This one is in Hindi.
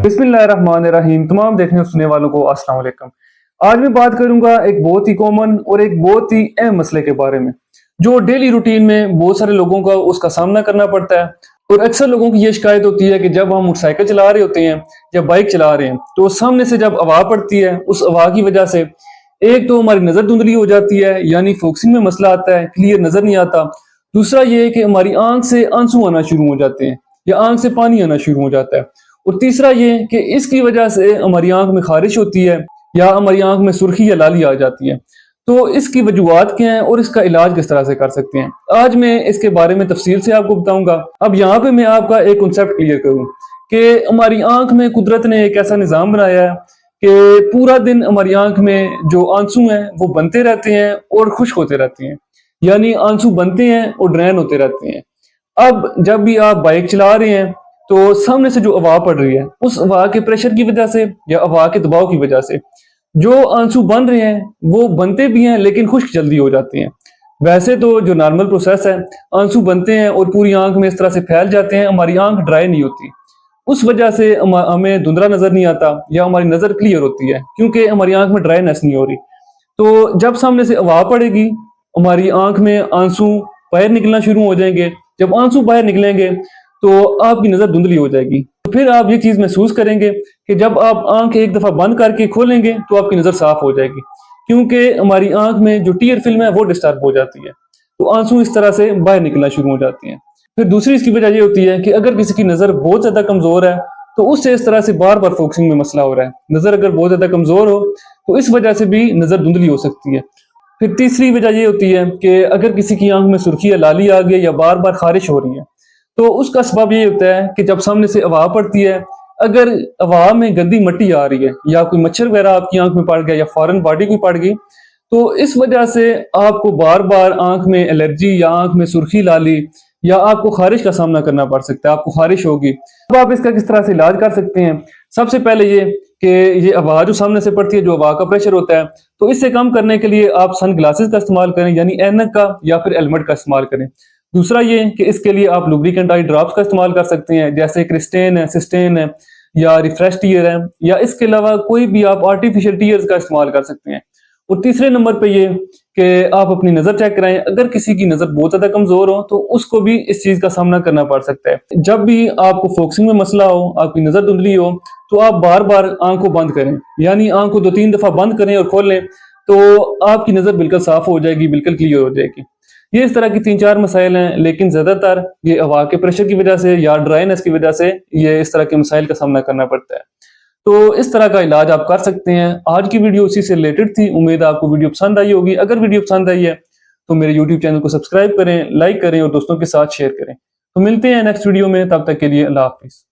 बिस्मिल्लाहिर्रहमानिर्रहीम। तमाम देखने और सुनने वालों को अस्सलाम वालेकुम। आज मैं बात करूंगा एक बहुत ही कॉमन और एक बहुत ही अहम मसले के बारे में, जो डेली रूटीन में बहुत सारे लोगों का उसका सामना करना पड़ता है। और अक्सर लोगों की ये शिकायत होती है कि जब हम मोटरसाइकिल चला रहे होते हैं या बाइक चला रहे हैं, तो सामने से जब हवा पड़ती है, उस हवा की वजह से एक तो हमारी नज़र धुंधली हो जाती है, यानी फोकसिंग में मसला आता है, क्लियर नज़र नहीं आता। दूसरा ये है कि हमारी आंख से आंसू आना शुरू हो जाते हैं या आंख से पानी आना शुरू हो जाता है। और तीसरा ये कि इसकी वजह से हमारी आंख में खारिश होती है या हमारी आंख में सुर्खी या लाली आ जाती है। तो इसकी वजूहात क्या हैं और इसका इलाज किस तरह से कर सकते हैं, आज मैं इसके बारे में तफसील से आपको बताऊंगा। अब यहाँ पे मैं आपका एक कॉन्सेप्ट क्लियर करूँ कि हमारी आंख में कुदरत ने एक ऐसा निज़ाम बनाया है कि पूरा दिन हमारी आंख में जो आंसू हैं वो बनते रहते हैं और खुश्क होते रहते हैं, यानी आंसू बनते हैं और ड्रेन होते रहते हैं। अब जब भी आप बाइक चला रहे हैं तो सामने से जो हवा पड़ रही है, उस हवा के प्रेशर की वजह से या हवा के दबाव की वजह से जो आंसू बन रहे हैं वो बनते भी हैं लेकिन खुश्क जल्दी हो जाते हैं। वैसे तो जो नॉर्मल प्रोसेस है, आंसू बनते हैं और पूरी आंख में इस तरह से फैल जाते हैं, हमारी आंख ड्राई नहीं होती। उस वजह से हमें धुंधला नजर नहीं आता या हमारी नजर क्लियर होती है, क्योंकि हमारी आंख में ड्राइनेस नहीं हो रही। तो जब सामने से हवा पड़ेगी, हमारी आंख में आंसू बाहर निकलना शुरू हो जाएंगे। जब आंसू बाहर निकलेंगे तो आपकी नजर धुंधली हो जाएगी। तो फिर आप ये चीज महसूस करेंगे कि जब आप आंख एक दफा बंद करके खोलेंगे तो आपकी नजर साफ हो जाएगी, क्योंकि हमारी आंख में जो टीयर फिल्म है वो डिस्टर्ब हो जाती है, तो आंसू इस तरह से बाहर निकलना शुरू हो जाते हैं। फिर दूसरी इसकी वजह ये होती है कि अगर किसी की नजर बहुत ज्यादा कमजोर है तो उससे इस तरह से बार बार फोकसिंग में मसला हो रहा है। नजर अगर बहुत ज्यादा कमजोर हो तो इस वजह से भी नजर धुंधली हो सकती है। फिर तीसरी वजह ये होती है कि अगर किसी की आंख में सुर्खी या लाली आ गई या बार बार खारिश हो रही है, तो उसका सबब ये होता है कि जब सामने से हवा पड़ती है, अगर हवा में गंदी मिट्टी आ रही है या कोई मच्छर वगैरह आपकी आंख में पड़ गया या फॉरेन बॉडी कोई पड़ गई, तो इस वजह से आपको बार बार आंख में एलर्जी या आंख में सुर्खी लाली या आपको खारिश का सामना करना पड़ सकता है, आपको खारिश होगी। अब आप इसका किस तरह से इलाज कर सकते हैं? सबसे पहले ये कि ये हवा जो सामने से पड़ती है, जो हवा का प्रेशर होता है, तो इससे कम करने के लिए आप सन ग्लासेस का इस्तेमाल करें, यानी ऐनक का या फिर हेलमेट का इस्तेमाल करें। दूसरा ये कि इसके लिए आप लुब्रिकेंट आई ड्रॉप्स का इस्तेमाल कर सकते हैं, जैसे क्रिस्टेन है, सिस्टेन है या रिफ्रेश टीयर है, या इसके अलावा कोई भी आप आर्टिफिशियल टीयर्स का इस्तेमाल कर सकते हैं। और तीसरे नंबर पे ये कि आप अपनी नजर चेक कराएं। अगर किसी की नजर बहुत ज्यादा कमजोर हो तो उसको भी इस चीज का सामना करना पड़ सकता है। जब भी आपको फोकसिंग में मसला हो, आपकी नजर धुंधली हो, तो आप बार बार आंख को बंद करें, यानी आंख को 2-3 दफा बंद करें और खोल लें, तो आपकी नजर बिल्कुल साफ हो जाएगी, बिल्कुल क्लियर हो जाएगी। ये इस तरह की 3-4 मसाइल हैं, लेकिन ज्यादातर ये हवा के प्रेशर की वजह से या ड्राइनेस की वजह से ये इस तरह के मसाइल का सामना करना पड़ता है। तो इस तरह का इलाज आप कर सकते हैं। आज की वीडियो इसी से रिलेटेड थी। उम्मीद है आपको वीडियो पसंद आई होगी। अगर वीडियो पसंद आई है तो मेरे यूट्यूब चैनल को सब्सक्राइब करें, लाइक करें और दोस्तों के साथ शेयर करें। तो मिलते हैं नेक्स्ट वीडियो में, तब तक के लिए अल्लाह हाफिज।